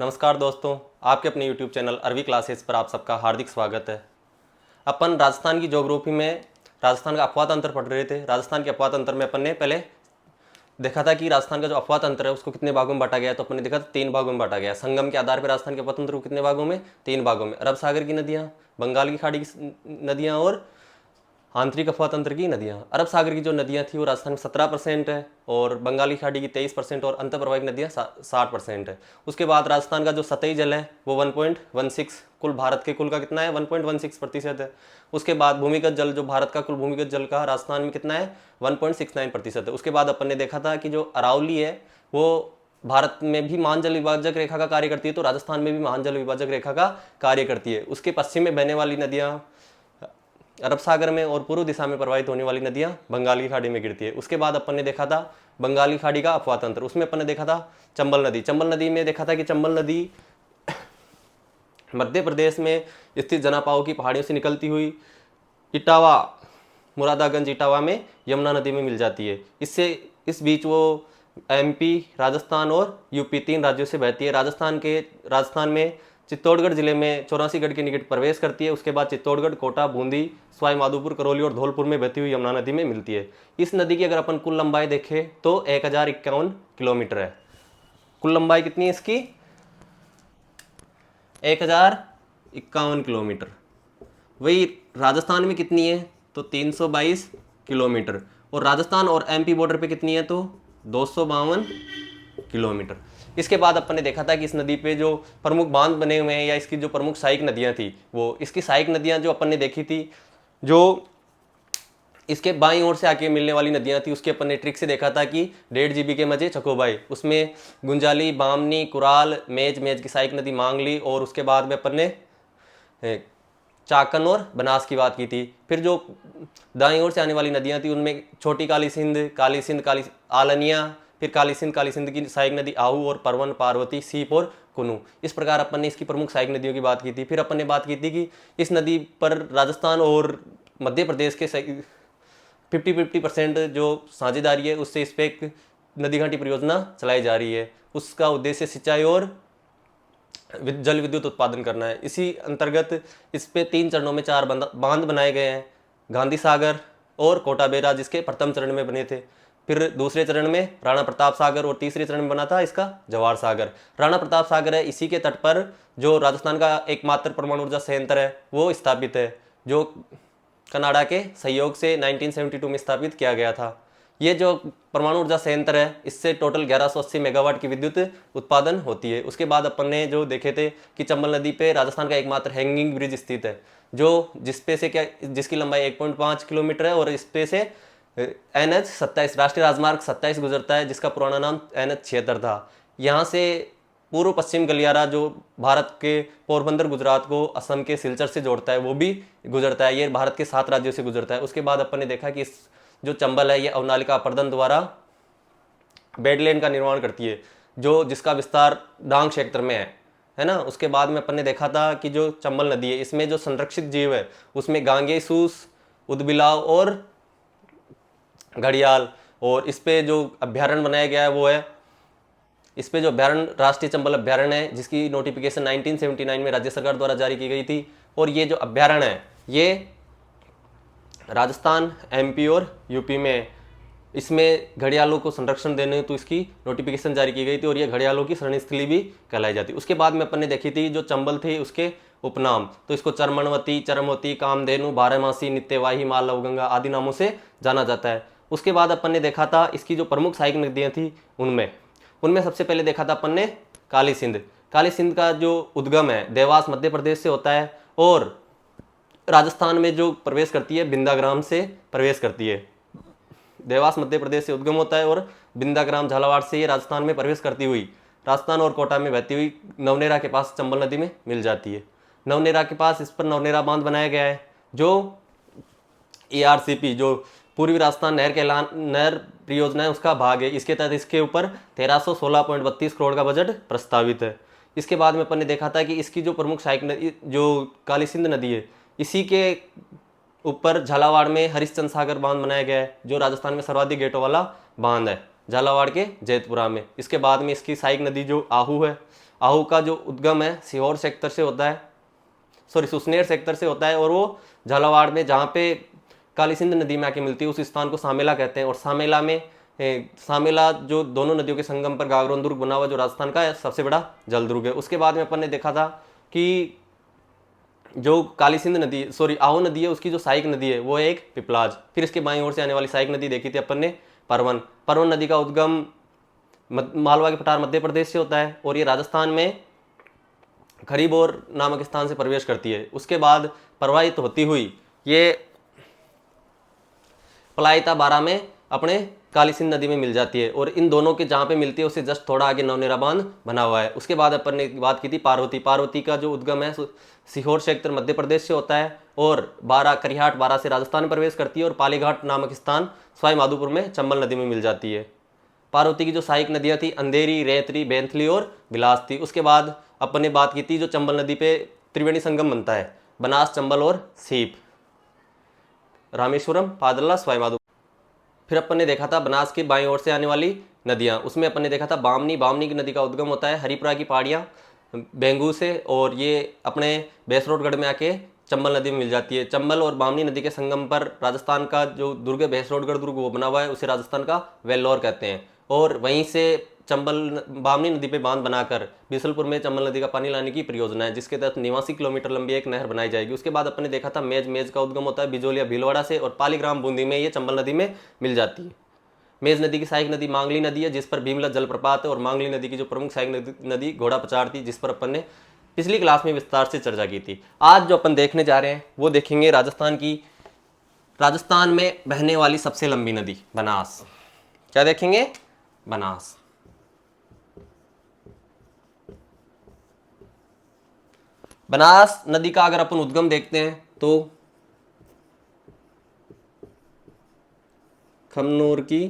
नमस्कार दोस्तों, आपके अपने YouTube चैनल अरवी क्लासेस पर आप सबका हार्दिक स्वागत है। अपन राजस्थान की ज्योग्राफी में राजस्थान का अपवाद तंत्र पढ़ रहे थे। राजस्थान के अपवाद तंत्र में अपन ने पहले देखा था कि राजस्थान का जो अपवाद तंत्र है उसको कितने भागों में बांटा गया है। तो अपन ने देखा था 3 भागों में बांटा गया है। संगम के आधार पर राजस्थान के अपवाद तंत्र को कितने भागों में, 3 भागों में। अरब सागर की नदियाँ, बंगाल की खाड़ी की नदियाँ और आंतरिक अफवाह तंत्र की नदियाँ। अरब सागर की जो नदियाँ थी वो राजस्थान में 17% है और बंगाली खाड़ी की 23% और अंतःप्रवाहिक नदियाँ 60% है। उसके बाद राजस्थान का जो सतही जल है वो 1.16, कुल भारत के कुल का कितना है, 1.16% है। उसके बाद भूमिगत जल, जो भारत का कुल भूमिगत जल का राजस्थान में कितना है, 1.69% है। उसके बाद अपन ने देखा था कि जो अरावली है वो भारत में भी महान जल विभाजक रेखा का कार्य करती है, तो राजस्थान में भी महान जल विभाजक रेखा का कार्य करती है। उसके पश्चिम में बहने वाली नदियाँ अरब सागर में और पूर्व दिशा में प्रवाहित होने वाली नदियां बंगाल की खाड़ी में गिरती है। उसके बाद अपन ने देखा था बंगाली खाड़ी का अपवाद तंत्र, उसमें अपन ने देखा था चंबल नदी। चंबल नदी में देखा था कि चंबल नदी मध्य प्रदेश में स्थित जनापाओ की पहाड़ियों से निकलती हुई इटावा, मुरादागंज इटावा में यमुना नदी में मिल जाती है। इससे इस बीच वो एमपी, राजस्थान और यूपी 3 राज्यों से बहती है। राजस्थान में चित्तौड़गढ़ जिले में 84 के निकट प्रवेश करती है। उसके बाद चित्तौड़गढ़, कोटा, बूंदी, सवाई माधोपुर, करौली और धौलपुर में बहती हुई यमुना नदी में मिलती है। इस नदी की अगर अपन कुल लंबाई देखें तो 1051 किलोमीटर है। कुल लंबाई कितनी है इसकी, 1051 किलोमीटर। वही राजस्थान में कितनी है तो 322 किलोमीटर, और राजस्थान और एमपी बॉर्डर पे कितनी है तो 252 किलोमीटर। इसके बाद अपन ने देखा था कि इस नदी पे जो प्रमुख बांध बने हुए हैं या इसकी जो प्रमुख सहायक नदियां थी, वो इसकी सहायक नदियां जो अपन ने देखी थी, जो इसके बाईं ओर से आके मिलने वाली नदियां थी, उसके अपन ने ट्रिक से देखा था कि 1.5 GB के मजे चकोबाई, उसमें गुंजाली, बामनी, कुराल, मेज की सहायक नदी मांगली, और उसके बाद में अपन ने चाकन और बनास की बात की थी। फिर जो दाईं ओर से आने वाली नदियां थी उनमें छोटी काली सिंध, काली आलनिया, फिर काली सिंध की सहायक नदी आहू और परवन, पार्वती, सीप और कुनू। इस प्रकार अपन ने इसकी प्रमुख सहायक नदियों की बात की थी। फिर अपन ने बात की थी कि इस नदी पर राजस्थान और मध्य प्रदेश के 50-50% जो साझेदारी है, उससे इस पर एक नदी घाटी परियोजना चलाई जा रही है। उसका उद्देश्य सिंचाई और जल विद्युत उत्पादन करना है। इसी अंतर्गत इस पे 3 चरणों में 4 बांध बनाए गए हैं, गांधी सागर और कोटा बेरा, जिसके प्रथम चरण में बने थे। फिर दूसरे चरण में राणा प्रताप सागर, और तीसरे चरण में बना था इसका जवाहर सागर। राणा प्रताप सागर है, इसी के तट पर जो राजस्थान का एकमात्र परमाणु ऊर्जा संयंत्र है वो स्थापित है, जो कनाडा के सहयोग से 1972 में स्थापित किया गया था। ये जो परमाणु ऊर्जा संयंत्र है, इससे टोटल 1180 मेगावाट की विद्युत उत्पादन होती है। उसके बाद अपन ने जो देखे थे कि चंबल नदी पे राजस्थान का एकमात्र हैंगिंग ब्रिज स्थित है, जो जिसकी लंबाई 1.5 किलोमीटर है, और इस पे से NH 27 राष्ट्रीय राजमार्ग 27 गुजरता है, जिसका पुराना नाम NH 76 था। यहाँ से पूर्व पश्चिम गलियारा जो भारत के पोरबंदर गुजरात को असम के सिलचर से जोड़ता है वो भी गुजरता है। ये भारत के 7 राज्यों से गुजरता है। उसके बाद अपन ने देखा कि इस जो चंबल है ये अवनालिका अपर्दन द्वारा बेडलैंड का निर्माण करती है, जो जिसका विस्तार डांग क्षेत्र में है ना। उसके बाद में अपन ने देखा था कि जो चंबल नदी है इसमें जो संरक्षित जीव है उसमें गांगे सूस, उदबिलाव और घड़ियाल, और इस पे जो अभ्यारण्य बनाया गया है वो है, इस पे जो अभ्यारण्य राष्ट्रीय चंबल अभ्यारण्य है, जिसकी नोटिफिकेशन 1979 में राज्य सरकार द्वारा जारी की गई थी। और ये जो अभ्यारण्य है ये राजस्थान, एमपी और यूपी में, इसमें घड़ियालों को संरक्षण देने तो इसकी नोटिफिकेशन जारी की गई थी, और ये घड़ियालों की शरणस्थली भी कहलाई जाती। उसके बाद में अपन ने देखी थी जो चंबल थी उसके उपनाम, तो इसको चरमनवती, चरमवती, कामधेनु, बारहमासी, नित्यवाही, मालवगंगा आदि नामों से जाना जाता है। उसके बाद अपन ने देखा था इसकी जो प्रमुख सहायक नदियाँ थी उनमें सबसे पहले देखा था अपन ने काली सिंध का जो उद्गम है देवास मध्य प्रदेश से होता है, और राजस्थान में जो प्रवेश करती है बिंदाग्राम से प्रवेश करती है। देवास मध्य प्रदेश से उद्गम होता है और बिंदाग्राम, झालावाड़ से ये राजस्थान में प्रवेश करती हुई राजस्थान और कोटा में बहती हुई नवनेरा के पास चंबल नदी में मिल जाती है। नवनेरा के पास इस पर नवनेरा बांध बनाया गया है, जो ARCP जो पूर्वी राजस्थान नहर परियोजना है उसका भाग है। इसके तहत इसके ऊपर 1316.32 करोड़ का बजट प्रस्तावित है। इसके बाद में अपन ने देखा था कि इसकी जो प्रमुख सहायक नदी जो काली सिंध नदी है, इसी के ऊपर झालावाड़ में हरिश्चंद्र सागर बांध बनाया गया है, जो राजस्थान में सर्वाधिक गेटों वाला बांध है, झालावाड़ के जैतपुरा में। इसके बाद में इसकी सहायक नदी जो आहू है आहू का जो उद्गम है सीहोर सेक्टर से होता है, सॉरी सुसनेर सेक्टर से होता है, और वो झालावाड़ में जहाँ पे काली सिंध नदी में आके मिलती है उस स्थान को सामेला कहते हैं। और सामेला में सामेला जो दोनों नदियों के संगम पर गागरोन दुर्ग बना हुआ जो राजस्थान का सबसे बड़ा जल दुर्ग है। उसके बाद में अपन ने देखा था कि जो काली सिंध नदी सॉरी आहू नदी है उसकी जो सहायक नदी है वो है एक पिपलाज। फिर इसके बाईं ओर से आने वाली सहायक नदी देखी थी अपन ने परवन। परवन नदी का उद्गम मालवा के पठार मध्य प्रदेश से होता है और ये राजस्थान में खरीबोर नामक स्थान से प्रवेश करती है। उसके बाद प्रवाहित होती हुई ये पलायता बारा में अपने काली सिंध नदी में मिल जाती है, और इन दोनों के जहाँ पे मिलती है उससे जस्ट थोड़ा आगे नवनेरा बांध बना हुआ है। उसके बाद अपन ने बात की थी पार्वती। पार्वती का जो उद्गम है सीहोर क्षेत्र मध्य प्रदेश से होता है और बारा करिहाट बारा से राजस्थान में प्रवेश करती है और पालीघाट नामक स्थान सवाई माधोपुर में चंबल नदी में मिल जाती है। पार्वती की जो सहायक नदियाँ थी अंधेरी, रेतरी, बैंथली और बिलास थी। उसके बाद अपन ने बात की थी जो चंबल नदी पे त्रिवेणी संगम बनता है, बनास, चंबल और सीप, रामेश्वरम, पादला, सवाई माधोपुर। फिर अपन ने देखा था बनास के बाईं ओर से आने वाली नदियाँ, उसमें अपन ने देखा था बामनी। बामनी की नदी का उद्गम होता है हरिपुरा की पहाड़ियाँ बेंगू से, और ये अपने भैंसरोडगढ़ में आके चंबल नदी में मिल जाती है। चंबल और बामनी नदी के संगम पर राजस्थान का जो दुर्ग है भैंसरोडगढ़ दुर्ग वो बना हुआ है, उसे राजस्थान का वेल्लोर कहते हैं। और वहीं से चंबल बामनी नदी पे बांध बनाकर बीसलपुर में चंबल नदी का पानी लाने की परियोजना है, जिसके तहत 89 किलोमीटर लंबी एक नहर बनाई जाएगी। उसके बाद अपन ने देखा था मेज। मेज का उद्गम होता है बिजोलिया भीलवाड़ा से और पालीग्राम बूंदी में ये चंबल नदी में मिल जाती है। मेज नदी की सहायक नदी मांगली नदी है जिस पर भीमला जलप्रपात है, और मांगली नदी की जो प्रमुख सहायक नदी घोड़ा पचाड़ थी जिस पर अपन ने पिछली क्लास में विस्तार से चर्चा की थी। आज जो अपन देखने जा रहे हैं वो देखेंगे राजस्थान में बहने वाली सबसे लंबी नदी बनास। क्या देखेंगे? बनास। बनास नदी का अगर अपन उद्गम देखते हैं तो खमनोर की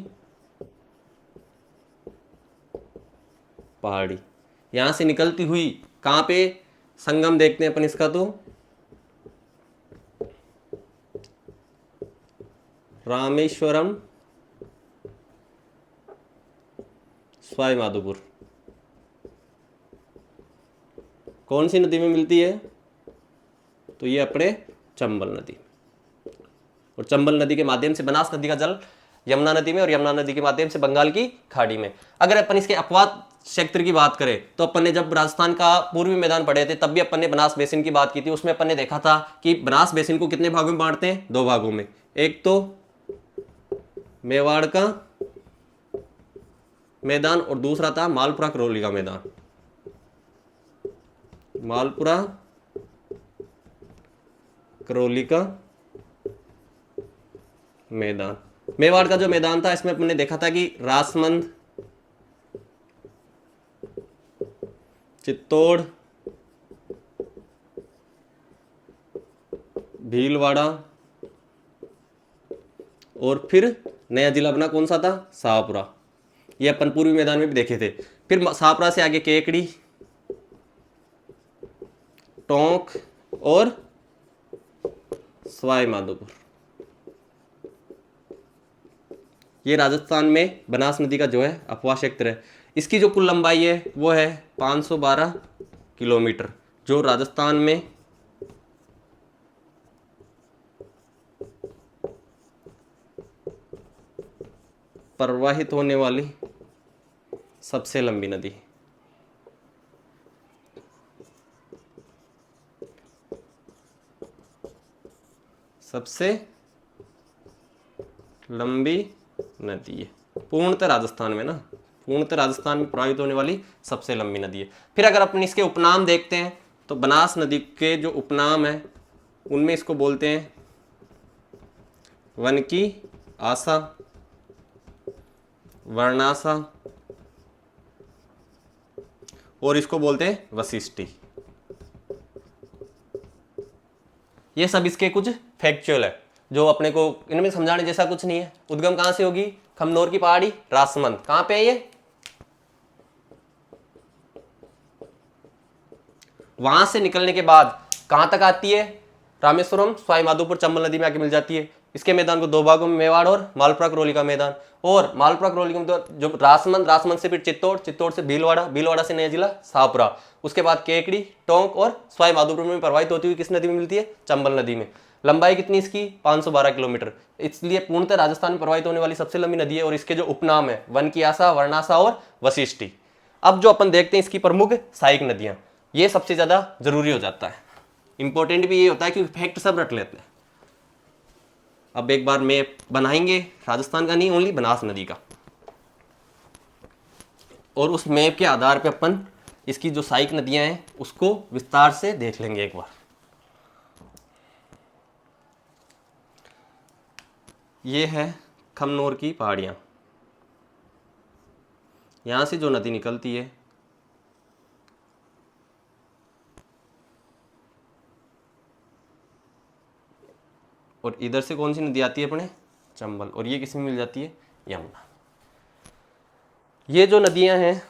पहाड़ी यहां से निकलती हुई कहां पे संगम देखते हैं अपन इसका, तो रामेश्वरम, सवाई माधोपुर। कौन सी नदी में मिलती है? तो ये अपने चंबल नदी, और चंबल नदी के माध्यम से बनास नदी का जल यमुना नदी में और यमुना नदी के माध्यम से बंगाल की खाड़ी में। अगर अपन इसके अपवाद क्षेत्र की बात करें तो अपन ने जब राजस्थान का पूर्वी मैदान पढ़े थे तब भी अपन ने बनास बेसिन की बात की थी। उसमें अपन ने देखा था कि बनास बेसिन को कितने भागों में बांटते हैं? 2 भागों में। एक तो मेवाड़ का मैदान और दूसरा था मालपुरा करौली का मैदान। मालपुरा करौली का मैदान। मेवाड़ का जो मैदान था इसमें हमने देखा था कि राजसमंद, चित्तौड़, भीलवाड़ा और फिर नया जिला बना कौन सा था? शाहपुरा। ये अपन पूर्वी मैदान में भी देखे थे। फिर शाहपुरा से आगे केकड़ी, टोंक और सवाई माधोपुर। ये राजस्थान में बनास नदी का जो है अपवाह क्षेत्र है। इसकी जो कुल लंबाई है वो है 512 किलोमीटर, जो राजस्थान में प्रवाहित होने वाली सबसे लंबी नदी। सबसे लंबी नदी है पूर्णतः राजस्थान में ना, पूर्णतः राजस्थान में प्रवाहित होने वाली सबसे लंबी नदी है। फिर अगर अपन इसके उपनाम देखते हैं तो बनास नदी के जो उपनाम है उनमें इसको बोलते हैं वन की आशा, वर्णाशा और इसको बोलते हैं वशिष्ठी। ये सब इसके कुछ फैक्चुअल है जो अपने को इनमें समझाने जैसा कुछ नहीं है। उद्गम कहां से होगी? खमनोर की पहाड़ी, राजसमंद। कहां पे है ये? वहां से निकलने के बाद कहां तक आती है? रामेश्वरम, सवाई माधोपुर, चंबल नदी में आके मिल जाती है। इसके मैदान को दो भागों में, मेवाड़ और मालपुरा करौली का मैदान। और मालपुरा करौली के मैदान जो राजसमंद, राजसमंद से फिर चित्तौड़, चित्तौड़ से भीलवाड़ा, भीलवाड़ा से नया जिला शाहपुरा, उसके बाद केकड़ी, टोंक और सवाई माधोपुर में प्रवाहित होती हुई किस नदी में मिलती है? चंबल नदी में। लंबाई कितनी इसकी? 512 किलोमीटर। इसलिए पूर्णतः राजस्थान में प्रवाहित होने वाली सबसे लंबी नदी है। और इसके जो उपनाम है वन की आशा, वर्णाशा और वशिष्ठी। अब जो अपन देखते हैं इसकी प्रमुख सहायक नदियां, ये सबसे ज्यादा जरूरी हो जाता है। इंपॉर्टेंट भी ये होता है कि फैक्ट सब रट लेते हैं। अब एक बार मैप बनाएंगे राजस्थान का, नहीं ओनली बनास नदी का, और उस मैप के आधार पे अपन इसकी जो सहायक नदियां हैं उसको विस्तार से देख लेंगे एक बार। ये है खमनोर की पहाड़ियां, यहां से जो नदी निकलती है और इधर से कौन सी नदी आती है अपने? चंबल। और ये किसमें मिल जाती है? यमुना। ये जो नदियां हैं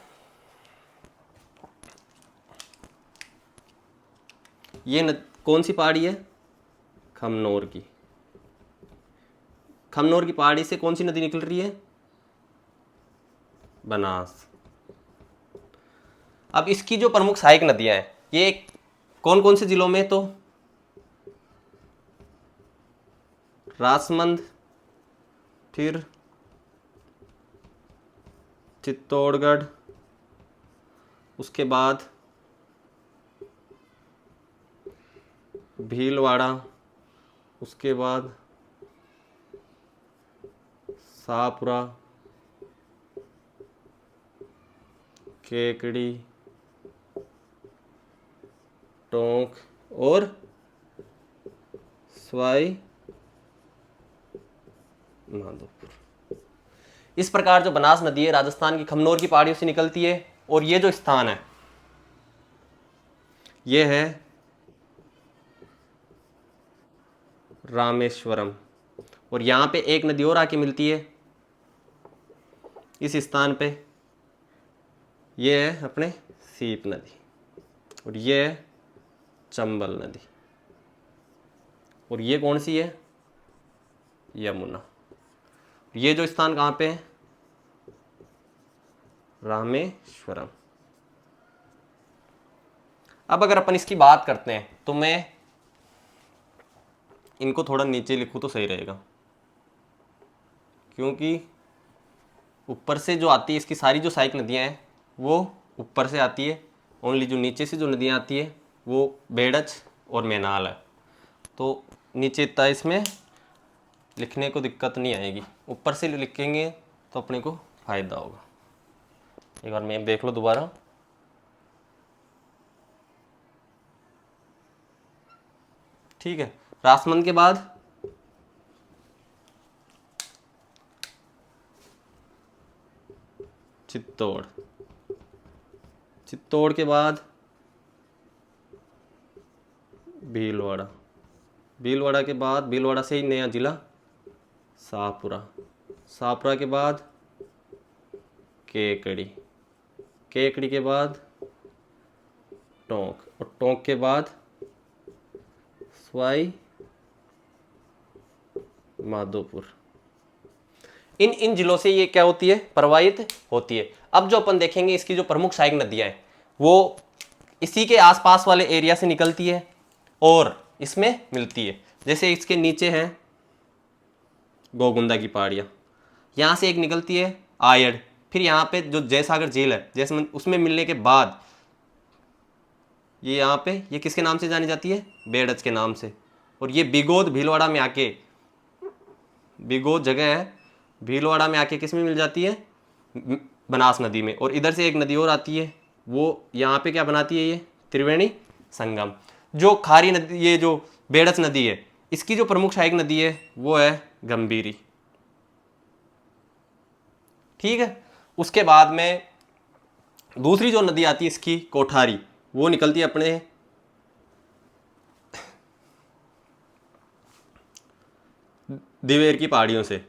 ये कौन सी पहाड़ी है? खमनोर की। खमनोर की पहाड़ी से कौन सी नदी निकल रही है? बनास। अब इसकी जो प्रमुख सहायक नदियां हैं ये कौन कौन से जिलों में? तो राजसमंद, फिर चित्तौड़गढ़, उसके बाद भीलवाड़ा, उसके बाद शाहपुरा, केकड़ी, टोंक और सवाई माधोपुर। इस प्रकार जो बनास नदी है राजस्थान की खमनोर की पहाड़ियों से निकलती है। और ये जो स्थान है ये है रामेश्वरम। और यहां पे एक नदी और आके मिलती है इस स्थान पे, ये है अपने सीप नदी। और ये है चंबल नदी। और ये कौन सी है? यमुना। ये जो स्थान कहाँ पे है? रामेश्वरम। अब अगर अपन इसकी बात करते हैं तो मैं इनको थोड़ा नीचे लिखूं तो सही रहेगा, क्योंकि ऊपर से जो आती है इसकी सारी जो सहायक नदियां हैं वो ऊपर से आती है। ओनली जो नीचे से जो नदियां आती है वो बेड़च और मैनाल है। तो नीचे इतना इसमें लिखने को दिक्कत नहीं आएगी, ऊपर से लिखेंगे तो अपने को फायदा होगा। एक बार मैप देख लो दोबारा। ठीक है, राजसमंद के बाद चित्तौड़, चित्तौड़ के बाद भीलवाड़ा, भीलवाड़ा के बाद भीलवाड़ा से ही नया जिला शाहपुरा, शाहपुरा के बाद केकड़ी, केकड़ी के बाद टोंक, और टोंक के बाद सवाई माधोपुर। इन जिलों से ये क्या होती है? प्रवाहित होती है। अब जो अपन देखेंगे इसकी जो प्रमुख सहायक नदियां हैं वो इसी के आसपास वाले एरिया से निकलती है और इसमें मिलती है। जैसे इसके नीचे है गोगुंदा की पहाड़ियाँ, यहाँ से एक निकलती है आयड़, फिर यहाँ पे जो जयसागर झील है जैसे उसमें मिलने के बाद ये यहाँ पे ये किसके नाम से जानी जाती है? बेड़च के नाम से। और ये बिगोद भीलवाड़ा में आके, बिगोद जगह है भीलवाड़ा में आके किस में मिल जाती है? बनास नदी में। और इधर से एक नदी और आती है वो यहाँ पे क्या बनाती है? ये त्रिवेणी संगम। जो खारी नदी, ये जो बेड़च नदी है इसकी जो प्रमुख सहायक नदी है वो है गंभीरी। ठीक है, उसके बाद में दूसरी जो नदी आती है इसकी कोठारी, वो निकलती है अपने दिवेर की पहाड़ियों से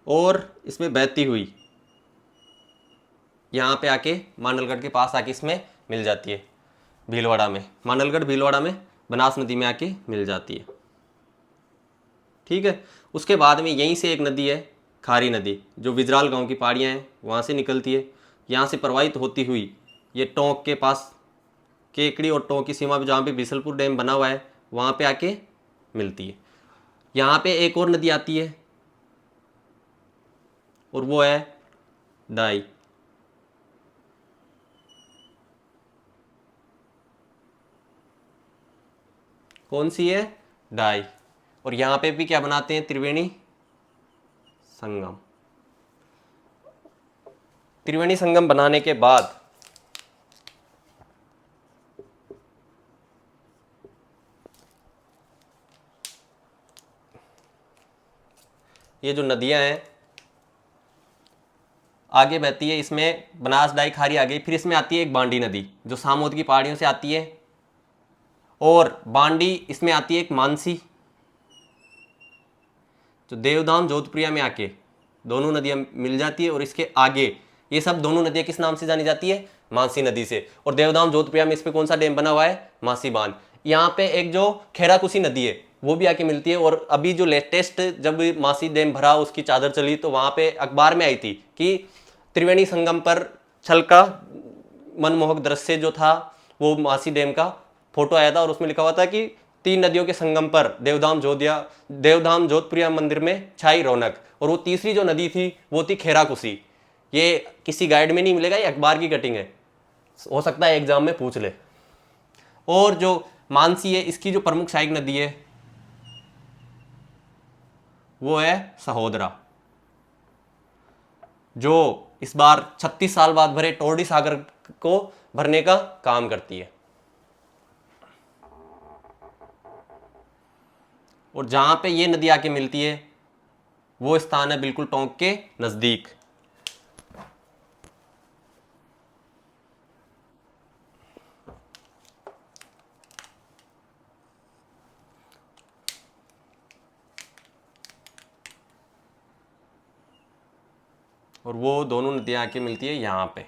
और इसमें बहती हुई यहाँ पे आके मांडलगढ़ के पास आके इसमें मिल जाती है भीलवाड़ा में, मांडलगढ़ भीलवाड़ा में बनास नदी में आके मिल जाती है। ठीक है। उसके बाद में यहीं से एक नदी है खारी नदी, जो विजराल गांव की पहाड़ियाँ हैं वहाँ से निकलती है, यहाँ से प्रवाहित होती हुई ये टोंक के पास, केकड़ी और टोंक की सीमा पे जहाँ पे बिसलपुर डैम बना हुआ है वहाँ पे आके मिलती है। यहाँ पे एक और नदी आती है और वो है डाई। कौन सी है? डाई। और यहाँ पे भी क्या बनाते हैं? त्रिवेणी संगम। त्रिवेणी संगम बनाने के बाद ये जो नदियां हैं आगे बहती है, इसमें बनास डाई खारी आ गई, फिर इसमें आती है एक बांडी नदी जो सामोद की पहाड़ियों से आती है, और बांडी इसमें आती है एक मानसी, जो देवधाम जोधप्रिया में आके दोनों नदियां मिल जाती है। और इसके आगे ये सब दोनों नदियां किस नाम से जानी जाती है? मानसी नदी से। और देवधाम जोधप्रिया में इस पे कौन सा डैम बना हुआ है? मासी बांध। यहाँ पे एक जो खेराकुसी नदी है वो भी आके मिलती है। और अभी जो लेटेस्ट जब मासी डैम भरा, उसकी चादर चली, तो वहां पे अखबार में आई थी कि त्रिवेणी संगम पर छल का मनमोहक दृश्य जो था वो मासी डैम का फोटो आया था, और उसमें लिखा हुआ था कि 3 नदियों के संगम पर देवधाम जोधप्रिया मंदिर में छाई रौनक। और वो तीसरी जो नदी थी वो थी खेराकुसी। ये किसी गाइड में नहीं मिलेगा, ये अखबार की कटिंग है, हो सकता है एग्जाम में पूछ ले। और जो मानसी है, इसकी जो प्रमुख सहायक नदी है वो है सहोदरा, जो इस बार 36 साल बाद भरे टोरडी सागर को भरने का काम करती है। और जहां पे ये नदी आके मिलती है वो स्थान है बिल्कुल टोंक के नजदीक। और वो दोनों नदियां आके मिलती है यहां पे।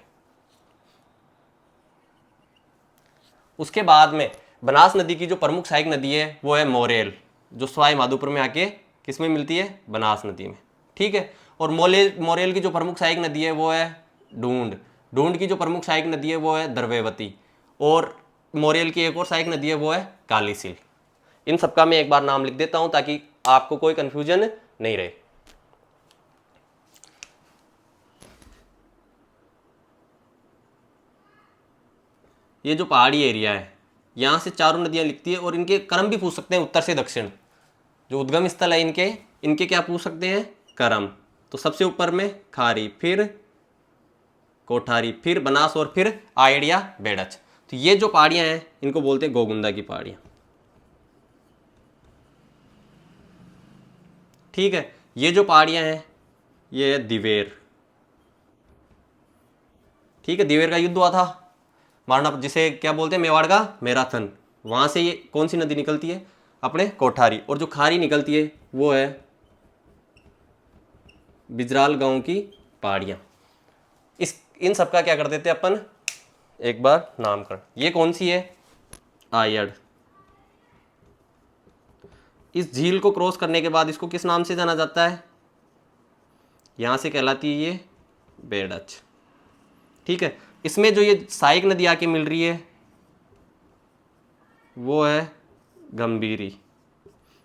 उसके बाद में बनास नदी की जो प्रमुख सहायक नदी है वो है मोरेल, जो सवाई माधोपुर में आके किस में मिलती है? बनास नदी में। ठीक है। और मोरेल की जो प्रमुख सहायक नदी है वो है ढूंढ। ढूंढ की जो प्रमुख सहायक नदी है वो है द्रव्यवती। और मोरेल की एक और सहायक नदी है वो है कालीसील। इन सबका मैं एक बार नाम लिख देता हूं ताकि आपको कोई कंफ्यूजन नहीं रहे। ये जो पहाड़ी एरिया है यहाँ से चारों नदियाँ लिखती है, और इनके क्रम भी पूछ सकते हैं, उत्तर से दक्षिण जो उद्गम स्थल है इनके क्या पूछ सकते हैं? क्रम। तो सबसे ऊपर में खारी, फिर कोठारी, फिर बनास, और फिर आयड़ या बेड़च। तो ये जो पहाड़ियाँ हैं इनको बोलते हैं गोगुंदा की पहाड़ियाँ। ठीक है। ये जो पहाड़ियाँ हैं ये है दिवेर। ठीक है। दिवेर का युद्ध हुआ था, मारना, जिसे क्या बोलते हैं? मेवाड़ का मैराथन। वहां से ये कौन सी नदी निकलती है? अपने कोठारी। और जो खारी निकलती है वो है बिजराल गांव की पहाड़ियां। इन सब का क्या कर देते हैं अपन एक बार नामकरण। ये कौन सी है? आयड़। इस झील को क्रॉस करने के बाद इसको किस नाम से जाना जाता है? यहां से कहलाती है ये बेड़च। ठीक है। इसमें जो ये सहायक नदी आके मिल रही है वो है गंभीरी।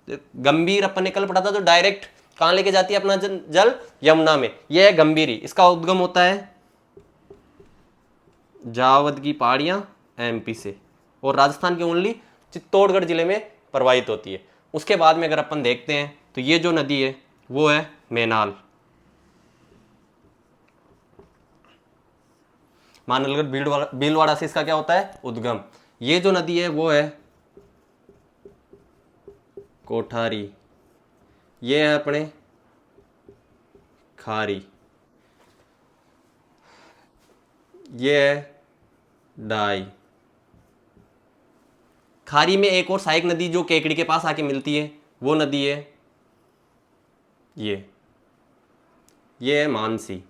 गंभीर अपन ने कल पढ़ा था, जो डायरेक्ट कहाँ लेके जाती है अपना जल? यमुना में। यह है गंभीरी। इसका उद्गम होता है जावद की पहाड़ियां एमपी से, और राजस्थान के ओनली चित्तौड़गढ़ जिले में प्रवाहित होती है। उसके बाद में अगर अपन देखते हैं तो ये जो नदी है वो है मैनाल। मानलगढ़ भीलवाड़ा से इसका क्या होता है? उद्गम। ये जो नदी है वो है कोठारी। ये है अपने खारी। ये है डाई। खारी में एक और सहायक नदी जो केकड़ी के पास आके मिलती है वो नदी है ये है मानसी।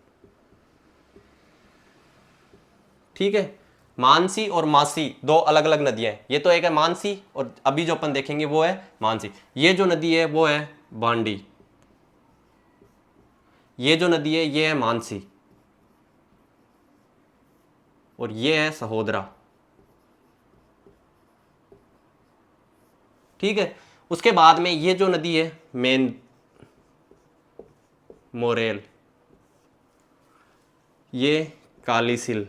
ठीक है। मानसी और मासी दो अलग अलग नदियां हैं। ये तो एक है मानसी, और अभी जो अपन देखेंगे वो है मानसी। ये जो नदी है वो है बांडी। ये जो नदी है ये है मानसी और ये है सहोदरा। ठीक है, उसके बाद में ये जो नदी है मेन मोरेल, ये कालीसिल,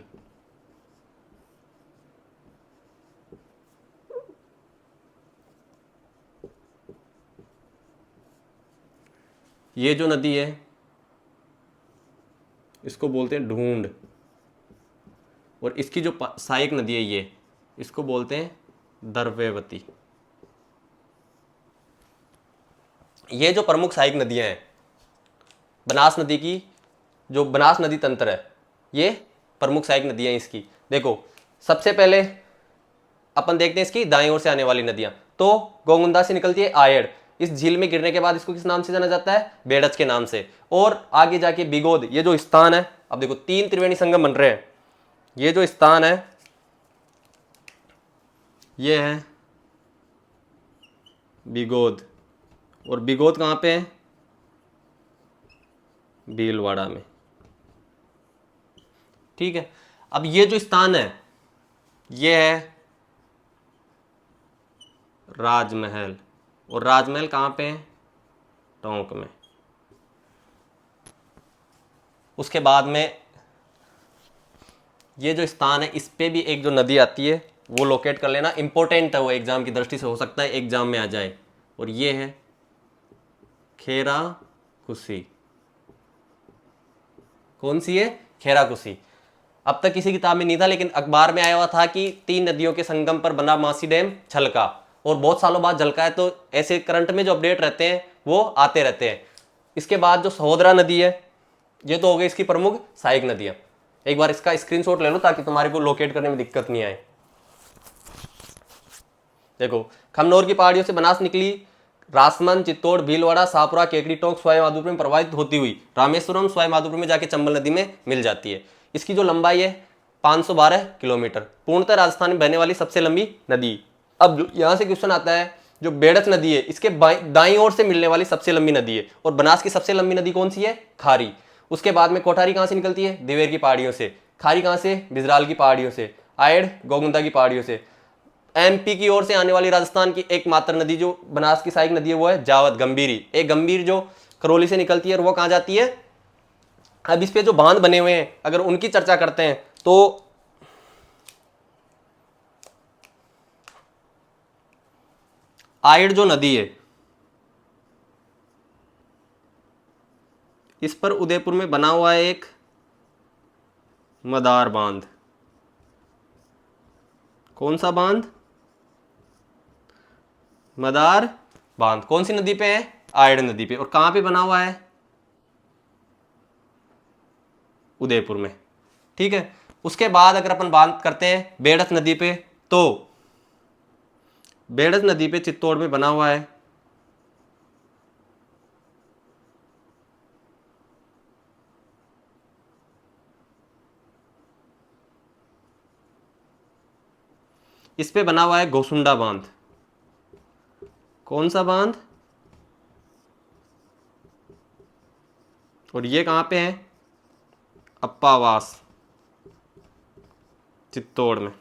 ये जो नदी है इसको बोलते हैं ढूंढ, और इसकी जो सहायक नदी है ये, इसको बोलते हैं दर्वेवती। ये जो प्रमुख सहायक नदियां हैं बनास नदी की, जो बनास नदी तंत्र है, ये प्रमुख सहायक नदियां इसकी। देखो सबसे पहले अपन देखते हैं इसकी दाईं ओर से आने वाली नदियां। तो गोगुंदा से निकलती है आयड़, इस झील में गिरने के बाद इसको किस नाम से जाना जाता है? बेड़च के नाम से। और आगे जाके बिगोद, ये जो स्थान है, अब देखो 3 त्रिवेणी संगम बन रहे हैं। ये जो स्थान है ये है बिगोद, और बिगोद कहां पे है? भीलवाड़ा में। ठीक है, अब ये जो स्थान है ये है राजमहल, और राजमहल कहां पे है? टोंक में। उसके बाद में ये जो स्थान है इस पे भी एक जो नदी आती है वो लोकेट कर लेना, इंपॉर्टेंट है वो, एग्जाम की दृष्टि से हो सकता है एग्जाम में आ जाए। और ये है खेरा कुसी। कौन सी है? खेरा कुसी। अब तक किसी किताब में नहीं था लेकिन अखबार में आया हुआ था कि 3 नदियों के संगम पर बना मासी डैम छलका, और बहुत सालों बाद झलका है, तो ऐसे करंट में जो अपडेट रहते हैं वो आते रहते हैं। इसके बाद जो सहोदरा नदी है ये तो हो गई इसकी प्रमुख सहायक नदियां। एक बार इसका स्क्रीनशॉट ले लो ताकि तुम्हारे को लोकेट करने में दिक्कत नहीं आए। देखो खमनोर की पहाड़ियों से बनास निकली, रासमंद, चित्तौड़, भीलवाड़ा, शाहपुरा, केकड़ी, टोंक, सवाई माधोपुर में प्रवाहित होती हुई रामेश्वरम, सवाई माधोपुर में जाके चंबल नदी में मिल जाती है। इसकी जो लंबाई है 512 किलोमीटर, पूर्णतः राजस्थान में बहने वाली सबसे लंबी नदी। अब जो यहां से क्वेश्चन आता है, जो बेड़च नदी है इसके दाईं ओर से मिलने वाली सबसे लंबी नदी है, और बनास की सबसे लंबी नदी कौन सी है? खारी। उसके बाद में कोठारी कहां से निकलती है? दिवेर की पहाड़ियों से। खारी कहां से? बिजराल की पहाड़ियों से। आयड़ गोगुंदा की पहाड़ियों से। एमपी की ओर से आने वाली राजस्थान की एकमात्र नदी जो बनास की सहायक नदी है वो है जावद, गंभीरी। एक गंभीर जो करौली से निकलती है और वो कहां जाती है? अब इस पे जो बांध बने हुए हैं अगर उनकी चर्चा करते हैं तो आयड़ जो नदी है इस पर उदयपुर में बना हुआ है एक मदार बांध। कौन सा बांध? मदार बांध। कौन सी नदी पे है? आयड़ नदी पे। और कहां पे बना हुआ है? उदयपुर में। ठीक है, उसके बाद अगर अपन बात करते हैं बेड़च नदी पे, तो बेड़च नदी पे चित्तौड़ में बना हुआ है इस पे बना हुआ है गोसुंडा बांध। कौन सा बांध? और ये कहां पे है? अप्पावास, चित्तौड़ में।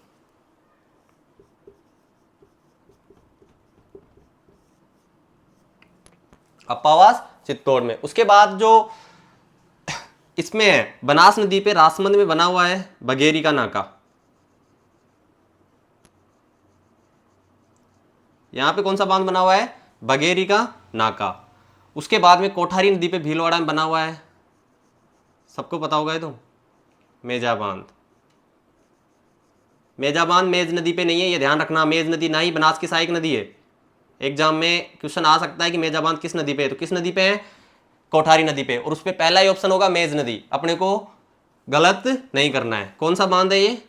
अप्पावास चित्तौड़ में। उसके बाद जो इसमें है बनास नदी पे रासमंद में बना हुआ है बघेरी का नाका। यहां पे कौन सा बांध बना हुआ है? बघेरी का नाका। उसके बाद में कोठारी नदी पे भीलवाड़ा में बना हुआ है, सबको पता होगा ये तो, मेजा बांध। मेजा बांध मेज नदी पे नहीं है, ये ध्यान रखना। मेज नदी ना ही बनास की सहायक नदी है। एग्जाम में क्वेश्चन आ सकता है कि मेजा बांध किस नदी पे है, तो किस नदी पे है? कोठारी नदी पे। और उस पे पहला ही ऑप्शन होगा मेज नदी, अपने को गलत नहीं करना है। कौन सा बांध है ये?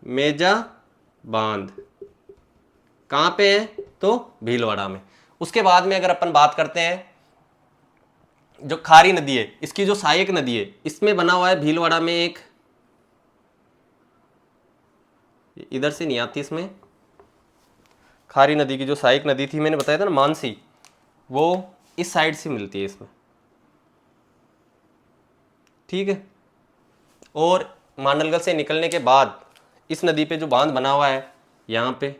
मेजा बांध। कहां पे है? तो भीलवाड़ा में। उसके बाद में अगर अपन बात करते हैं जो खारी नदी है इसकी जो सहायक नदी है इसमें बना हुआ है भीलवाड़ा में एक, इधर से नहीं आती इसमें, खारी नदी की जो सहायक नदी थी मैंने बताया था ना मानसी, वो इस साइड से मिलती है इसमें, ठीक है। और मांडलगढ़ से निकलने के बाद इस नदी पे जो बांध बना हुआ है यहाँ पे,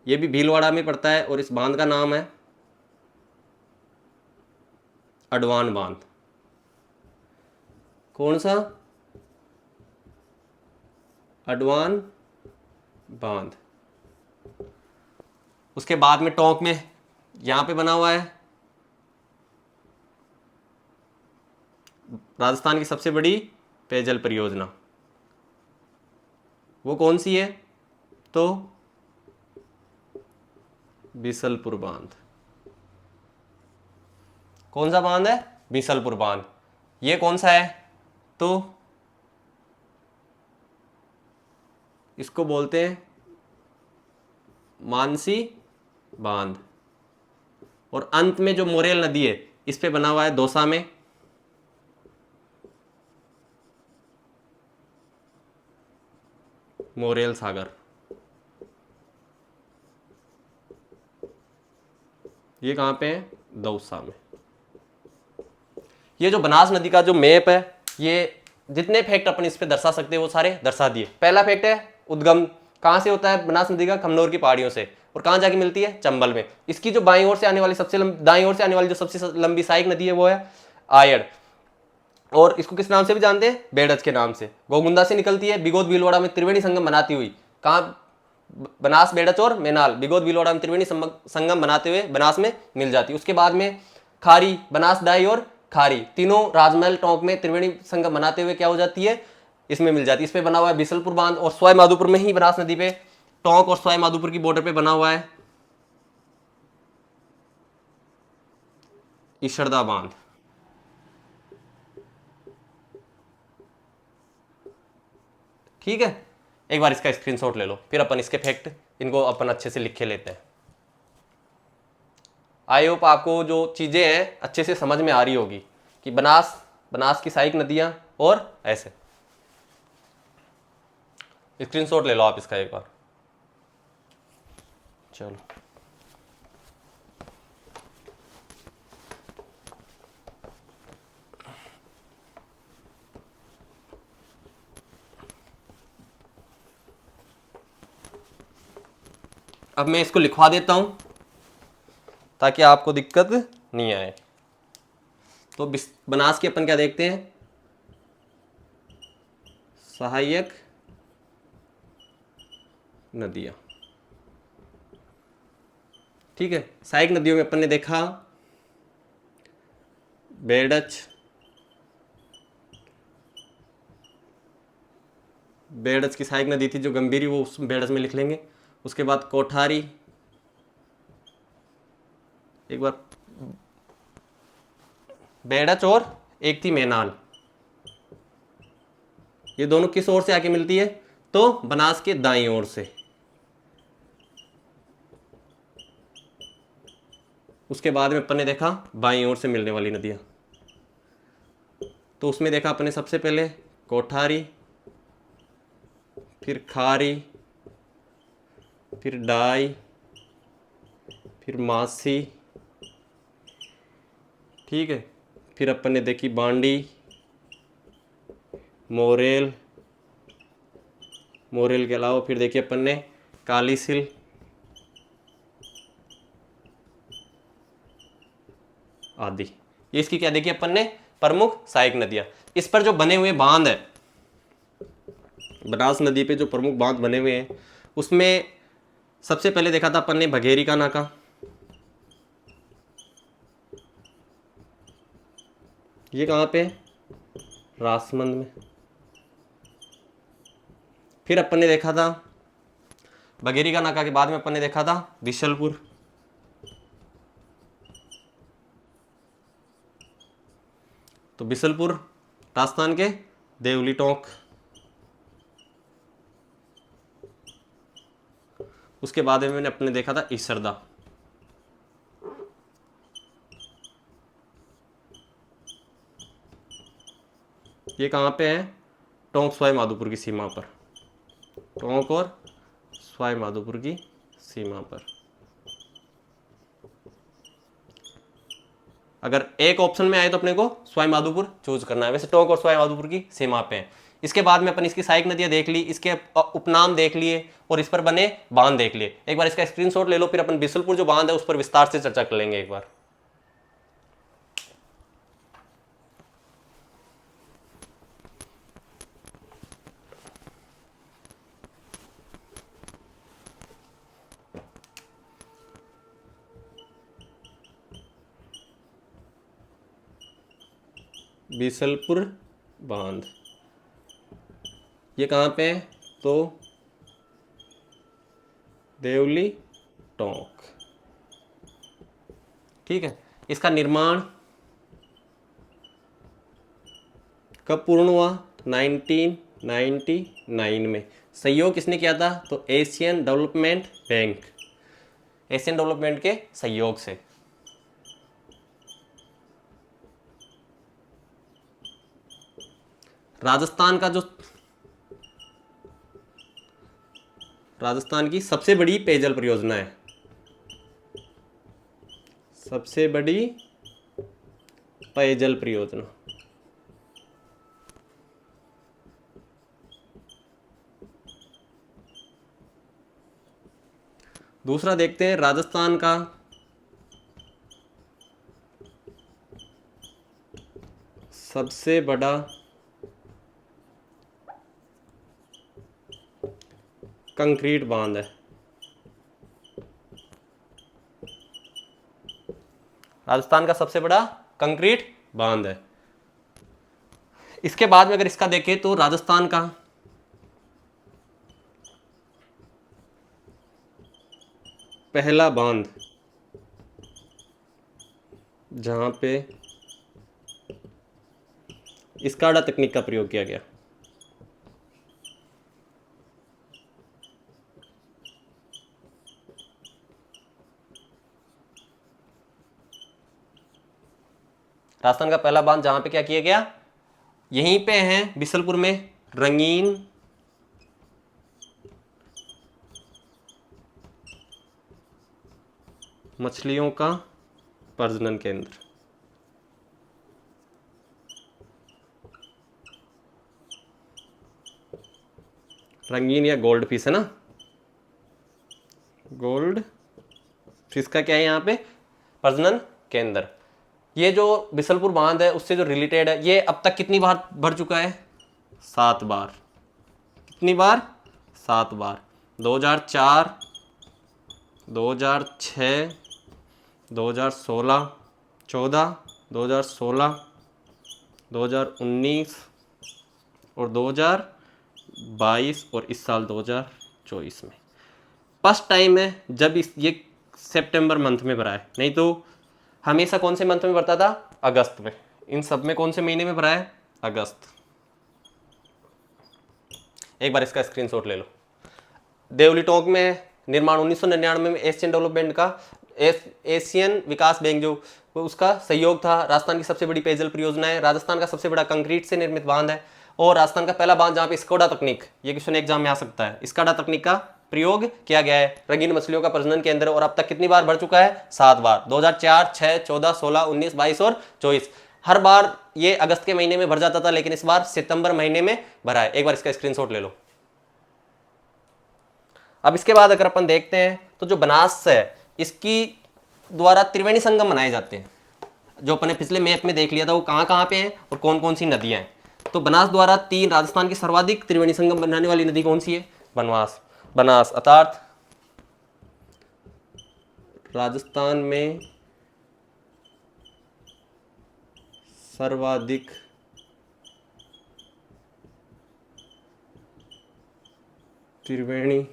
ये भी भीलवाड़ा में पड़ता है और इस बांध का नाम है अडवान बांध। कौन सा? अडवान बांध। उसके बाद में टोंक में यहां पे बना हुआ है राजस्थान की सबसे बड़ी पेयजल परियोजना। वो कौन सी है? तो बीसलपुर बांध। कौन सा बांध है? बीसलपुर बांध। ये कौन सा है? तो इसको बोलते हैं मानसी बांध। और अंत में जो मोरेल नदी है इस पे बना हुआ है दौसा में मोरेल सागर। ये कहां पे है? दौसा में। ये जो बनास नदी का जो मैप है, ये जितने फैक्ट अपन इस पे दर्शा सकते हैं वो सारे दर्शा दिए। पहला फैक्ट है उद्गम कहां से होता है बनास नदी का? खमनोर की पहाड़ियों से। और कहां जाके मिलती है? चंबल में। इसकी जो बाईं ओर से आने वाली दाईं ओर से आने वाली जो सबसे लंबी सहायक नदी है वो है आयड़। और इसको किस नाम से भी जानते हैं? बेड़च के नाम से। गोगुंदा से निकलती है, बिगोद भीलवाड़ा में त्रिवेणी संगम बनाती हुई। कहाँ? बनास, बेड़च और मेनाल, बिगोद भीलवाड़ा में त्रिवेणी संगम बनाते हुए बनास में मिल जाती है। उसके बाद में खारी, बनास डाई और खारी तीनों राजमहल टोंक में त्रिवेणी संगम बनाते हुए क्या हो जाती है? इसमें मिल जाती है। इस पे बना हुआ है बीसलपुर बांध। और सवाई माधोपुर में ही बनास नदी पे टोंक और सवाई माधोपुर की बॉर्डर पे बना हुआ है ईशरदा बांध। ठीक है, एक बार इसका स्क्रीनशॉट ले लो, फिर अपन इसके फैक्ट इनको अपन अच्छे से लिख के लेते हैं। आई होप आपको जो चीजें हैं अच्छे से समझ में आ रही होगी कि बनास की सहायक नदियां और ऐसे। स्क्रीनशॉट ले लो आप इसका एक बार। चलो अब मैं इसको लिखवा देता हूं ताकि आपको दिक्कत नहीं आए। तो बनास की अपन क्या देखते हैं? सहायक नदियां। ठीक है, सहायक नदियों में अपन ने देखा बेड़च, बेड़च की सहायक नदी थी जो गंभीरी, वो उस बेड़च में लिख लेंगे। उसके बाद कोठारी, एक बार बेड़च, और एक थी मेनाल। ये दोनों किस ओर से आके मिलती है? तो बनास के दाईं ओर से। उसके बाद में अपन ने देखा बाईं ओर से मिलने वाली नदियां। तो उसमें देखा अपन ने सबसे पहले कोठारी, फिर खारी, फिर डाई, फिर मासी। ठीक है, फिर अपन ने देखी बांडी, मोरेल, मोरेल के अलावा फिर देखिए अपन ने कालीसिल, आदि। ये इसकी क्या देखी अपन ने? प्रमुख सहायक नदियां। इस पर जो बने हुए बांध है, बनास नदी पे जो प्रमुख बांध बने हुए हैं, उसमें सबसे पहले देखा था अपन ने भगेरी का नाका। ये कहां पे? राजसमंद में। फिर अपन ने देखा था भगेरी का नाका के बाद में अपन ने देखा था बिशलपुर। तो बिशलपुर राजस्थान के देवली टोंक। उसके बाद में मैंने अपने देखा था ईसरदा। ये कहाँ पे है? टोंक सवाई माधोपुर की सीमा पर। टोंक और सवाई माधोपुर की सीमा पर। अगर एक ऑप्शन में आए तो अपने को सवाई माधोपुर चूज करना है। वैसे टोंक और सवाई माधोपुर की सीमा पे है। इसके बाद में अपन इसकी सहायक नदियां देख ली, इसके उपनाम देख लिए और इस पर बने बांध देख लिए। एक बार इसका स्क्रीनशॉट ले लो, फिर अपन बिशुलपुर जो बांध है उस पर विस्तार से चर्चा कर लेंगे एक बार। बिशुलपुर बांध ये कहाँ पे है? तो देवली टोंक। ठीक है, इसका निर्माण कब पूर्ण हुआ? 1999 में। सहयोग किसने किया था? तो Asian development bank, Asian development के सहयोग से। राजस्थान की सबसे बड़ी पेयजल परियोजना है, सबसे बड़ी पेयजल परियोजना। दूसरा देखते हैं, राजस्थान का सबसे बड़ा कंक्रीट बांध है। राजस्थान का सबसे बड़ा कंक्रीट बांध है। इसके बाद में अगर इसका देखें तो राजस्थान का पहला बांध जहां पे स्काडा तकनीक का प्रयोग किया गया, राजस्थान का पहला बांध जहां पे क्या किया गया, यहीं पे है बिशुलपुर में, रंगीन मछलियों का प्रजनन केंद्र। रंगीन या गोल्ड फिश है ना, गोल्ड फिश का क्या है यहाँ पे? प्रजनन केंद्र। ये जो बिशुलपुर बांध है उससे जो रिलेटेड है, ये अब तक कितनी बार भर चुका है? 7 बार। कितनी बार? 7 बार। 2004, 2006, 2016, 14, 2016, 2019 और 2022 और इस साल 2024 में फर्स्ट टाइम है जब ये सितंबर मंथ में भरा है। नहीं तो हमेशा कौन से मंथ में भरता था? अगस्त में। इन सब में कौन से महीने में भरा है? अगस्त। एक बार इसका स्क्रीनशॉट ले लो। देवली टोंक में निर्माण 1999 में एशियन डेवलपमेंट का, एशियन विकास बैंक जो उसका सहयोग था। राजस्थान की सबसे बड़ी पेयजल परियोजना है, राजस्थान का सबसे बड़ा कंक्रीट से निर्मित बांध है और राजस्थान का पहला बांध जहाँ पे स्काडा तकनीक, ये क्वेश्चन एग्जाम में आ सकता है, स्काडा तकनीक का प्रयोग किया गया है। रंगीन मछलियों का प्रजनन केंद्र और अब तक कितनी बार भर चुका है? 7 बार। 2004, 6, 14, 16, 19, 22 और 24। हर बार ये अगस्त के महीने में भर जाता था, लेकिन इस बार सितंबर महीने में भरा है। एक बार इसका स्क्रीनशॉट ले लो। अब इसके बाद अगर अपन देखते हैं तो जो बनास है, इसकी द्वारा त्रिवेणी संगम बनाए जाते हैं। जो अपने पिछले मैप में देख लिया था वो कहाँ कहाँ पे हैं और कौन कौन सी नदियां हैं। तो बनास द्वारा 3 राजस्थान की सर्वाधिक त्रिवेणी संगम बनाने वाली नदी कौन सी है? बनास अर्थात राजस्थान में सर्वाधिक त्रिवेणी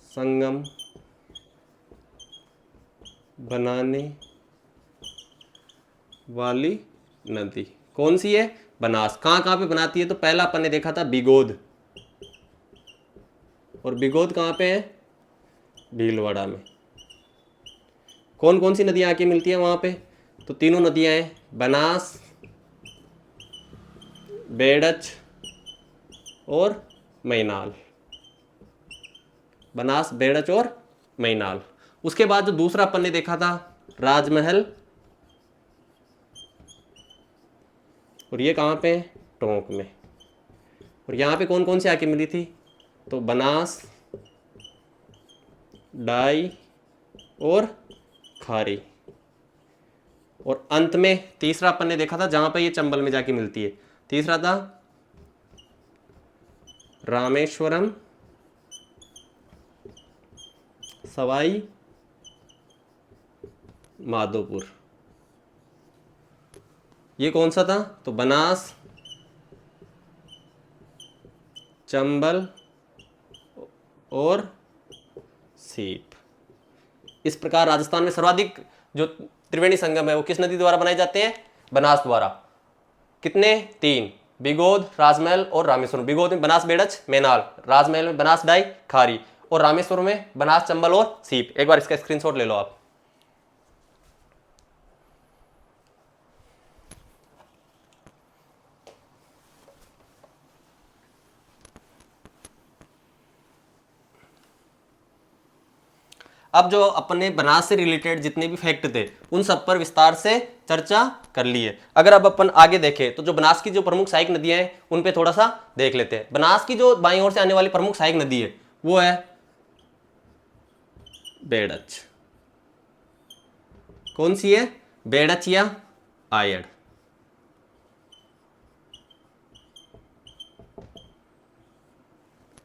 संगम बनाने वाली नदी कौन सी है? बनास। कहाँ कहाँ पे बनाती है? तो पहला अपन ने देखा था बिगोद, और बिगोद कहाँ पे है? भीलवाड़ा में। कौन कौन सी नदियाँ आके मिलती है वहाँ पे? तो तीनों नदियाँ हैं, बनास, बेड़च और मैनाल। बनास, बेड़च और मैनाल। उसके बाद जो दूसरा अपन ने देखा था राजमहल और ये कहाँ पे? टोंक में। और यहाँ पे कौन कौन सी आके मिली थी? तो बनास, डाई और खारी। और अंत में तीसरा अपन ने देखा था जहां पे ये चंबल में जाके मिलती है, तीसरा था रामेश्वरम, सवाई माधोपुर। ये कौन सा था? तो बनास, चंबल और सीप। इस प्रकार राजस्थान में सर्वाधिक जो त्रिवेणी संगम है वो किस नदी द्वारा बनाए जाते हैं? बनास द्वारा। कितने? 3, बिगोद, राजमहल और रामेश्वरम। बिगोद में बनास बेड़च मेनाल, राजमहल में बनास डाई खारी, और रामेश्वरम में बनास चंबल और सीप। एक बार इसका स्क्रीनशॉट ले लो आप। अब जो अपने बनास से रिलेटेड जितने भी फैक्ट थे उन सब पर विस्तार से चर्चा कर ली है। अगर अब अपन आगे देखें तो जो बनास की जो प्रमुख सहायक नदियां हैं उन पे थोड़ा सा देख लेते हैं। बनास की जो बाईं ओर से आने वाली प्रमुख सहायक नदी है वो है बेड़च। कौन सी है? बेड़च या आयड़।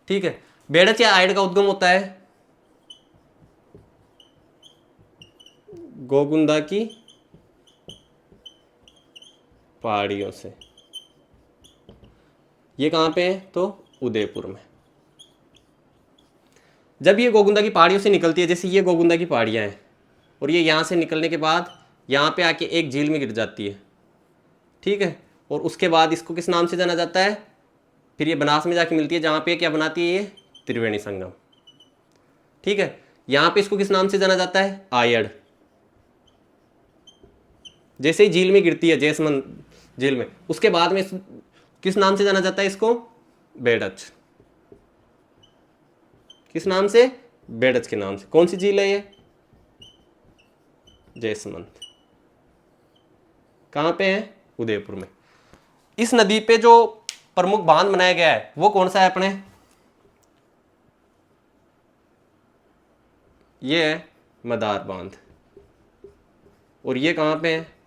ठीक है। बेड़च या आयड़ का उद्गम होता है गोगुंदा की पहाड़ियों से। ये कहां पे है? तो उदयपुर में। जब ये गोगुंदा की पहाड़ियों से निकलती है, जैसे ये गोगुंदा की पहाड़ियां हैं और ये यहां से निकलने के बाद यहां पे आके एक झील में गिर जाती है, ठीक है। और उसके बाद इसको किस नाम से जाना जाता है? फिर ये बनास में जाके मिलती है जहां पे क्या बनाती है? ये त्रिवेणी संगम, ठीक है। यहां पे इसको किस नाम से जाना जाता है? आयड़। जैसे ही झील में गिरती है, जैसमंद झील में, उसके बाद में किस नाम से जाना जाता है इसको? बेड़च। किस नाम से? बेड़च के नाम से। कौन सी झील है ये? जैसमंद। कहां पे है? उदयपुर में। इस नदी पे जो प्रमुख बांध बनाया गया है वो कौन सा है अपने? ये है मदार बांध। और ये कहां पे है?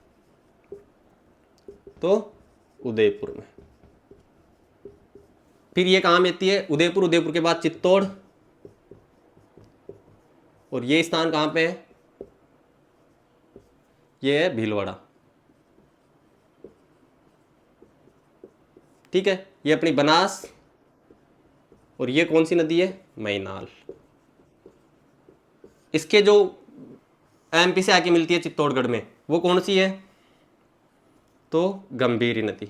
तो उदयपुर में। फिर ये कहां मिलती है? उदयपुर। उदयपुर के बाद चित्तौड़। और ये स्थान कहां पे है? ये है भीलवाड़ा, ठीक है। ये अपनी बनास। और ये कौन सी नदी है? मैनाल। इसके जो एमपी से आके मिलती है चित्तौड़गढ़ में वो कौन सी है? तो गंभीरी नदी।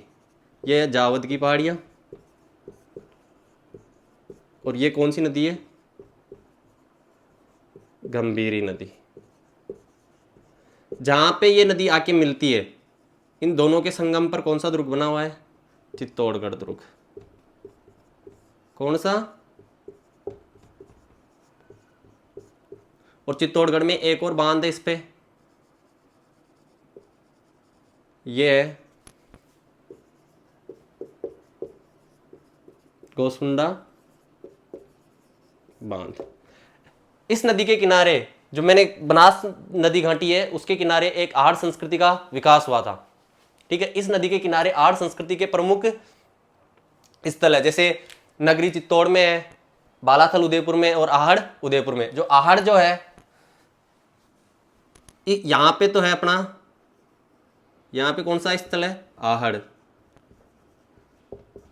ये है जावद की पहाड़ियां। और ये कौन सी नदी है? गंभीरी नदी। जहां पे ये नदी आके मिलती है इन दोनों के संगम पर कौन सा दुर्ग बना हुआ है? चित्तौड़गढ़ दुर्ग। कौन सा? और चित्तौड़गढ़ में एक और बांध है इस पे, ये है गोसमुंडा बांध। इस नदी के किनारे जो मैंने बनास नदी घाटी है उसके किनारे एक आहड़ संस्कृति का विकास हुआ था, ठीक है। इस नदी के किनारे आहड़ संस्कृति के प्रमुख स्थल है, जैसे नगरी चित्तौड़ में है, बालाथल उदयपुर में और आहड़ उदयपुर में। जो आहड़ जो है यहां पे तो है अपना, यहां पे कौन सा स्थल है? आहड़।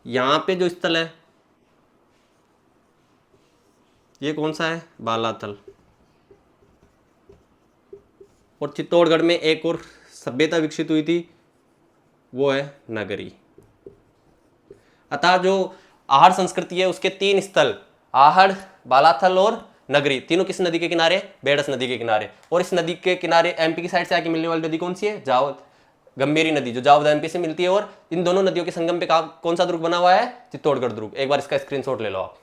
यहां पे जो स्थल है ये कौन सा है? बालाथल। और चित्तौड़गढ़ में एक और सभ्यता विकसित हुई थी वो है नगरी। अतः जो आहड़ संस्कृति है उसके 3 स्थल आहड़, बालाथल और नगरी, तीनों किस नदी के किनारे? बेड़स नदी के किनारे। और इस नदी के किनारे एमपी की साइड से आके मिलने वाली नदी कौन सी है? जावद, गंभीरी नदी, जो जावद एमपी से मिलती है। और इन दोनों नदियों के संगम पे कौन सा दुर्ग बना हुआ है? चित्तौड़गढ़ दुर्ग। एक बार इसका स्क्रीनशॉट ले लो आप।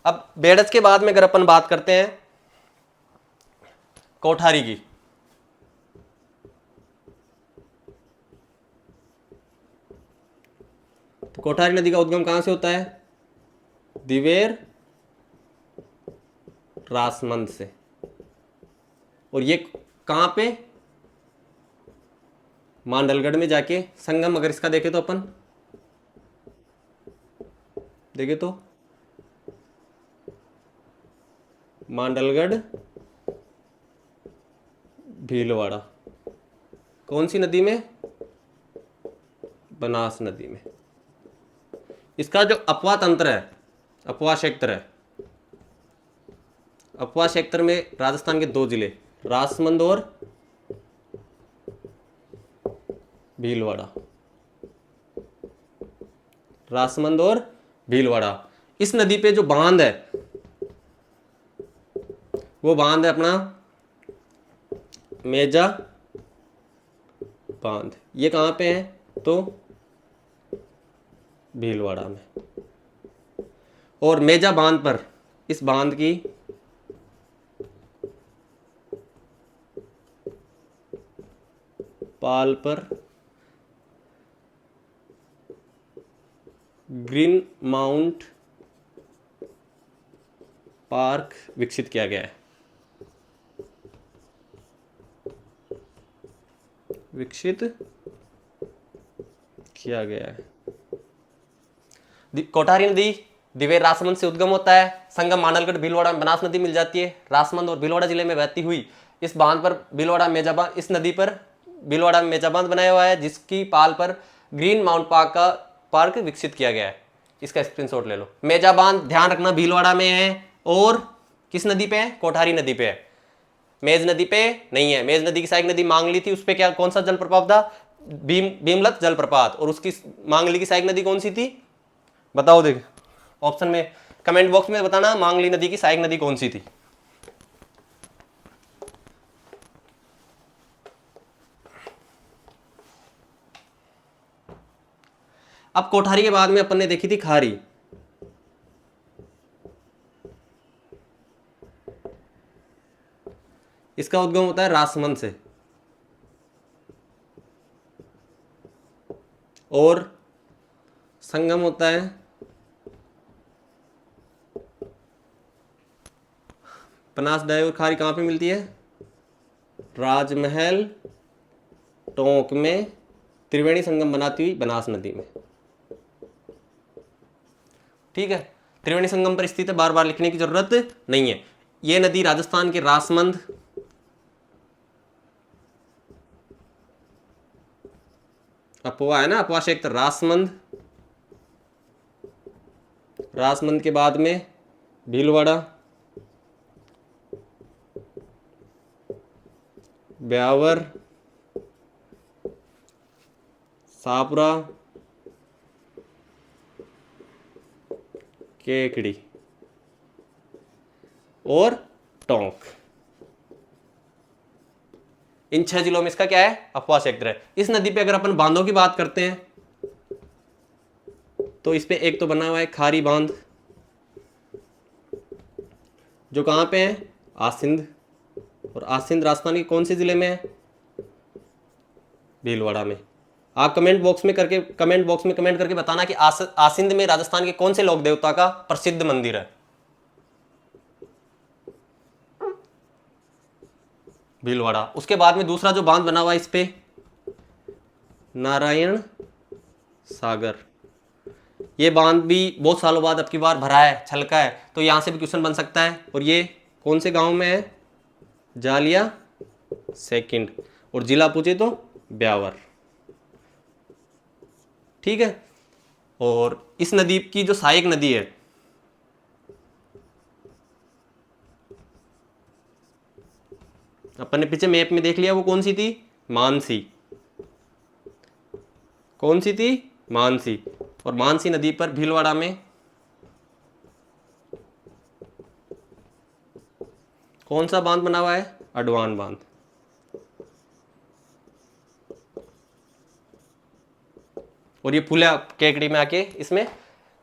अब बेडज के बाद में अगर अपन बात करते हैं कोठारी की, तो कोठारी नदी का उद्गम कहां से होता है? दिवेर रासमंद से। और ये कहां पे? मांडलगढ़ में जाके संगम, अगर इसका देखें तो अपन देखें तो मांडलगढ़ भीलवाड़ा, कौन सी नदी में? बनास नदी में। इसका जो अपवा तंत्र है, अपवा क्षेत्र है, अपवा क्षेत्र में राजस्थान के 2 जिले रासमंद और भीलवाड़ा, रासमंद और भीलवाड़ा। इस नदी पे जो बांध है वो बांध है अपना मेजा बांध। ये कहां पे है? तो भीलवाड़ा में। और मेजा बांध पर, इस बांध की पाल पर ग्रीन माउंट पार्क विकसित किया गया है, विकसित किया गया है। कोठारी नदी दिवेर रासमंद से उद्गम होता है, संगम मांडलगढ़ भीलवाड़ा में बनास नदी मिल जाती है, रासमंद और भीलवाड़ा जिले में बहती हुई इस बांध पर भीलवाड़ा मेजाबांध, इस नदी पर भीलवाड़ा में मेजाबांध बनाया हुआ है, जिसकी पाल पर ग्रीन माउंट पार्क विकसित किया गया है। इसका स्क्रीनशॉट ले लो। मेजाबांध ध्यान रखना भीलवाड़ा में है, और किस नदी पे है? कोठारी नदी पे है, मेज नदी पे नहीं है। मेज नदी की सहायक नदी मांगली थी, उस पे क्या कौन सा जलप्रपात था? भीमलत जलप्रपात। और उसकी मांगली की सहायक नदी कौन सी थी? बताओ, देख ऑप्शन में कमेंट बॉक्स में बताना मांगली नदी की सहायक नदी कौन सी थी। अब कोठारी के बाद में अपन ने देखी थी खारी। इसका उद्गम होता है रासमंद से, और संगम होता है बनास डाय। और खारी कहां पे मिलती है? राजमहल टोंक में त्रिवेणी संगम बनाती हुई बनास नदी में। ठीक है, त्रिवेणी संगम पर स्थित है, बार बार लिखने की जरूरत नहीं है। यह नदी राजस्थान के रासमंद, अपवा है ना, अपवा क्षेत्र रासमंद, रासमंद के बाद में भीलवाड़ा, ब्यावर, सापुरा, केकड़ी और टोंक। इन 6 जिलों में इसका क्या है? अपवा क्षेत्र है। इस नदी पे अगर अपन बांधों की बात करते हैं तो इस पे एक तो बना हुआ है खारी बांध, जो कहां पे है? आसिंद। और आसिंद राजस्थान के कौन से जिले में है? भीलवाड़ा में। आप कमेंट बॉक्स में कमेंट करके बताना कि आसिंद में राजस्थान के कौन से लोक देवता का प्रसिद्ध मंदिर है? भीलवाड़ा। उसके बाद में दूसरा जो बांध बना हुआ है इस पे, नारायण सागर। ये बांध भी बहुत सालों बाद अब की बार भरा है, छलका है, तो यहां से भी क्वेश्चन बन सकता है। और ये कौन से गांव में है? जालिया सेकंड। और जिला पूछे तो ब्यावर। ठीक है। और इस नदी की जो सहायक नदी है, अपन ने पीछे मैप में देख लिया, वो कौन सी थी? मानसी। कौन सी थी? मानसी। और मानसी नदी पर भीलवाड़ा में कौन सा बांध बना हुआ है? अडवान बांध। और ये पुलिया केकड़ी में आके इसमें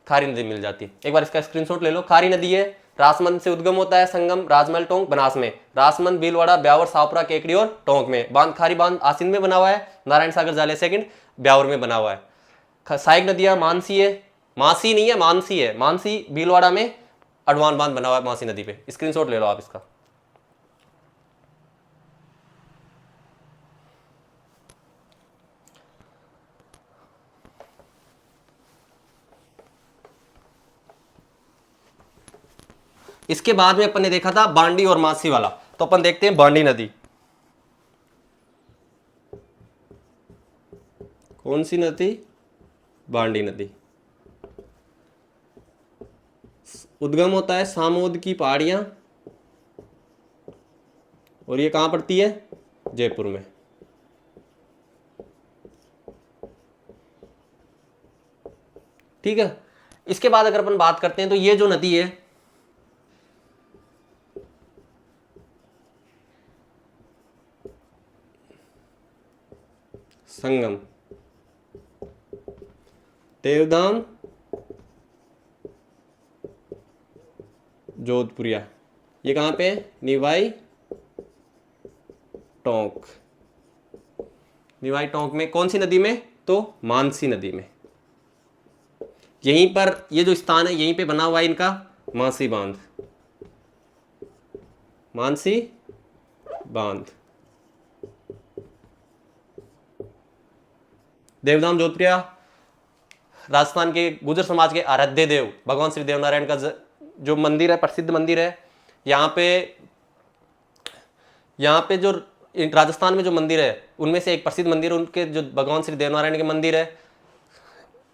खारी नदी मिल जाती है। एक बार इसका स्क्रीनशॉट ले लो। खारी नदी है, राजमंद से उद्गम होता है, संगम राजमहल टोंक बनास में, राजमंद भीलवाड़ा ब्यावर सावपुरा केकड़ी और टोंक में। बांध खारी बांध आसिन में बना हुआ है, नारायण सागर जाले सेकंड ब्यावर में बना हुआ है। सहायक नदियां मानसी है, मासी नहीं है मानसी है, मानसी भीलवाड़ा में अडवान बांध बना हुआ है मासी नदी पे। स्क्रीनशॉट ले लो आप इसका। इसके बाद में अपन ने देखा था बांडी और मासी वाला, तो अपन देखते हैं बांडी नदी। कौन सी नदी? बांडी नदी। उद्गम होता है सामोद की पहाड़ियां, और ये कहां पड़ती है? जयपुर में। ठीक है। इसके बाद अगर अपन बात करते हैं तो ये जो नदी है, संगम, देवदाम, जोधपुरिया, ये कहां पे? निवाई टोंक। निवाई टोंक में कौन सी नदी में? तो मानसी नदी में। यहीं पर ये जो स्थान है यहीं पे बना हुआ है इनका मानसी बांध, मानसी बांध। देवदाम जोधपुरिया राजस्थान के गुर्जर समाज के आराध्य देव भगवान श्री देवनारायण का जो मंदिर है, प्रसिद्ध मंदिर है। यहाँ पे जो राजस्थान में जो मंदिर है उनमें से एक प्रसिद्ध मंदिर, उनके जो भगवान श्री देवनारायण के मंदिर है,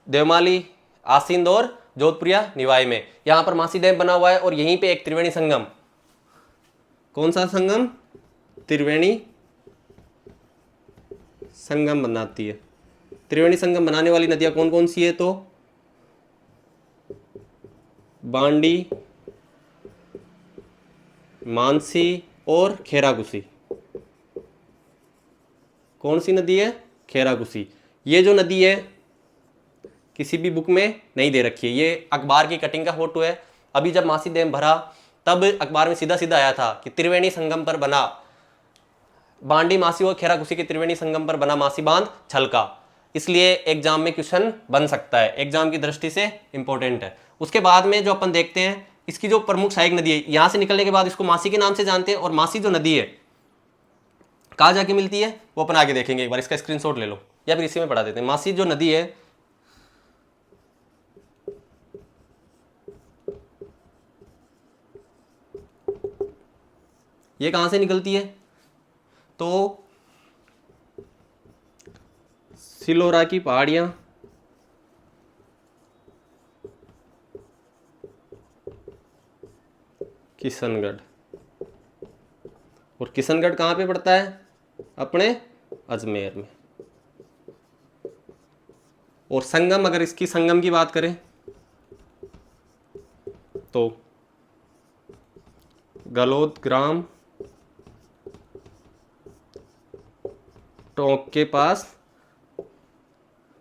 देवमाली, आसिंद और जोधपुरिया निवाई में। यहाँ पर मासी डैम बना हुआ है, और यहीं पे एक त्रिवेणी संगम। कौन सा संगम? त्रिवेणी संगम बनाती है। त्रिवेणी संगम बनाने वाली नदियां कौन कौन सी है? तो बांडी, मानसी और खेराकुसी। कौन सी नदी है? खेराकुसी। ये जो नदी है किसी भी बुक में नहीं दे रखी है, ये अखबार की कटिंग का फोटो है। अभी जब मासी डैम भरा तब अखबार में सीधा सीधा आया था कि त्रिवेणी संगम पर बना, बांडी, मासी और खेराकुसी के त्रिवेणी संगम पर बना मासी बांध छलका। इसलिए एग्जाम में क्वेश्चन बन सकता है, एग्जाम की दृष्टि से इंपॉर्टेंट है। उसके बाद में जो अपन देखते हैं, इसकी जो प्रमुख सहायक नदी है, यहां से निकलने के बाद इसको मासी के नाम से जानते हैं, और मासी जो नदी है कहाँ जाके मिलती है वो अपन आगे देखेंगे। एक बार इसका स्क्रीनशॉट ले लो, या फिर इसी में पढ़ा देते हैं। मासी जो नदी है ये कहां से निकलती है? तो सिलोरा की पहाड़ियां, किशनगढ़। और किशनगढ़ कहां पे पड़ता है? अपने अजमेर में। और संगम, अगर इसकी संगम की बात करें तो गलोद ग्राम टोंक के पास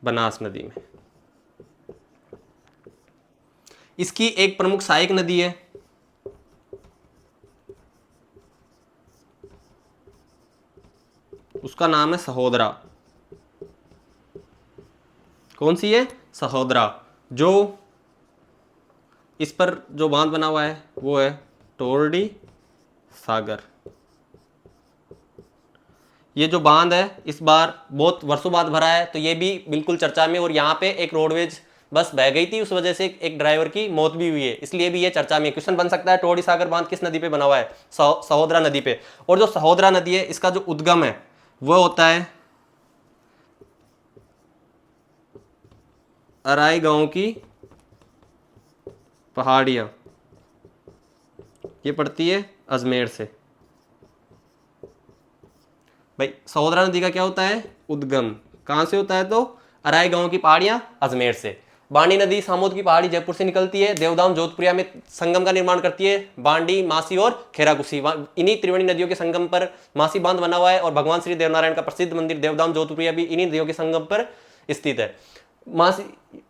बनास नदी में। इसकी एक प्रमुख सहायक नदी है, उसका नाम है सहोदरा। कौन सी है? सहोदरा। जो इस पर जो बांध बना हुआ है वो है टोरडी सागर। ये जो बांध है इस बार बहुत वर्षों बाद भरा है, तो ये भी बिल्कुल चर्चा में। और यहाँ पे एक रोडवेज बस बह गई थी, उस वजह से एक ड्राइवर की मौत भी हुई है, इसलिए भी ये चर्चा में। क्वेश्चन बन सकता है टोरडी सागर बांध किस नदी पे बना हुआ है? सहोदरा नदी पे। और जो सहोदरा नदी है इसका जो उद्गम है वो होता है अराई गांव की पहाड़ियां, ये पड़ती है अजमेर से। भाई सहोदरा नदी का क्या होता है? उद्गम। कहां से होता है? तो अराई गांव की पहाड़ियां अजमेर से। बांडी नदी सामोद की पहाड़ी जयपुर से निकलती है, देवदाम जोधपुरिया में संगम का निर्माण करती है। बांडी, मासी और खेराकुसी, इन्हीं त्रिवेणी नदियों के संगम पर मासी बांध बना हुआ है। और भगवान श्री देवनारायण का प्रसिद्ध मंदिर देवदाम जोधपुरिया भी इन्हीं नदियों के संगम पर स्थित है। मासी,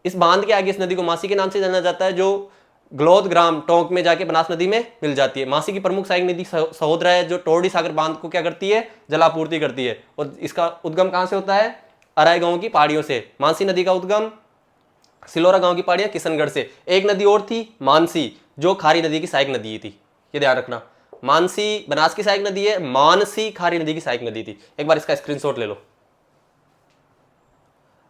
इस बांध के आगे इस नदी को मासी के नाम से जाना जाता है, जो ग्लोथ ग्राम टोंक में जाके बनास नदी में मिल जाती है। मासी की प्रमुख सहायक नदी सहोदरा है, जो टोरडी सागर बांध को क्या करती है, जलापूर्ति करती है। और इसका उद्गम कहां से होता है, अराय गांव की पहाड़ियों से। मानसी नदी का उद्गम सिलोरा गांव की पहाड़ियां किशनगढ़ से। एक नदी और थी मानसी, जो खारी नदी की सहायक नदी थी, ये ध्यान रखना। मानसी बनास की सहायक नदी है, मानसी खारी नदी की सहायक नदी थी। एक बार इसका स्क्रीनशॉट ले लो।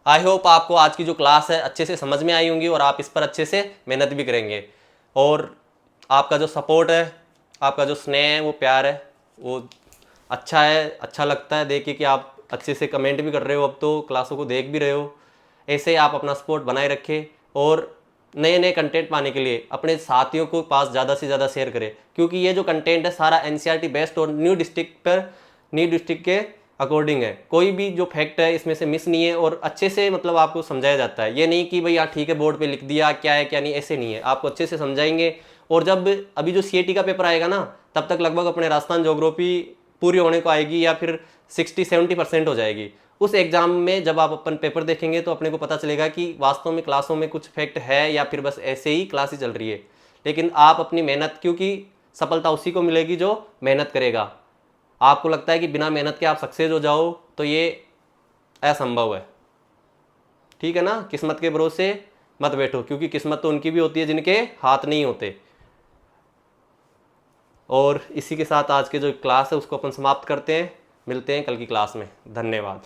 आई होप आपको आज की जो क्लास है अच्छे से समझ में आई होंगी और आप इस पर अच्छे से मेहनत भी करेंगे। और आपका जो सपोर्ट है, आपका जो स्नेह है, वो प्यार है, वो अच्छा है, अच्छा लगता है देख के कि आप अच्छे से कमेंट भी कर रहे हो, अब तो क्लासों को देख भी रहे हो। ऐसे ही आप अपना सपोर्ट बनाए रखें और नए नए कंटेंट पाने के लिए अपने साथियों को पास ज़्यादा से ज़्यादा शेयर करें, क्योंकि ये जो कंटेंट है सारा एनसीईआरटी बेस्ड और न्यू डिस्ट्रिक्ट के अकॉर्डिंग है। कोई भी जो फैक्ट है इसमें से मिस नहीं है और अच्छे से मतलब आपको समझाया जाता है। ये नहीं कि भाई हाँ ठीक है बोर्ड पे लिख दिया क्या है क्या नहीं, ऐसे नहीं है, आपको अच्छे से समझाएंगे। और जब अभी जो सीएटी का पेपर आएगा ना, तब तक लगभग अपने राजस्थान ज्योग्राफी पूरी होने को आएगी या फिर 60-70% हो जाएगी। उस एग्जाम में जब आप अपन पेपर देखेंगे तो अपने को पता चलेगा कि वास्तव में क्लासों में कुछ फैक्ट है या फिर बस ऐसे ही क्लास ही चल रही है। लेकिन आप अपनी मेहनत, क्योंकि सफलता उसी को मिलेगी जो मेहनत करेगा। आपको लगता है कि बिना मेहनत के आप सक्सेस हो जाओ, तो ये असंभव है। ठीक है ना, किस्मत के भरोसे मत बैठो, क्योंकि किस्मत तो उनकी भी होती है जिनके हाथ नहीं होते। और इसी के साथ आज के जो क्लास है उसको अपन समाप्त करते हैं। मिलते हैं कल की क्लास में। धन्यवाद।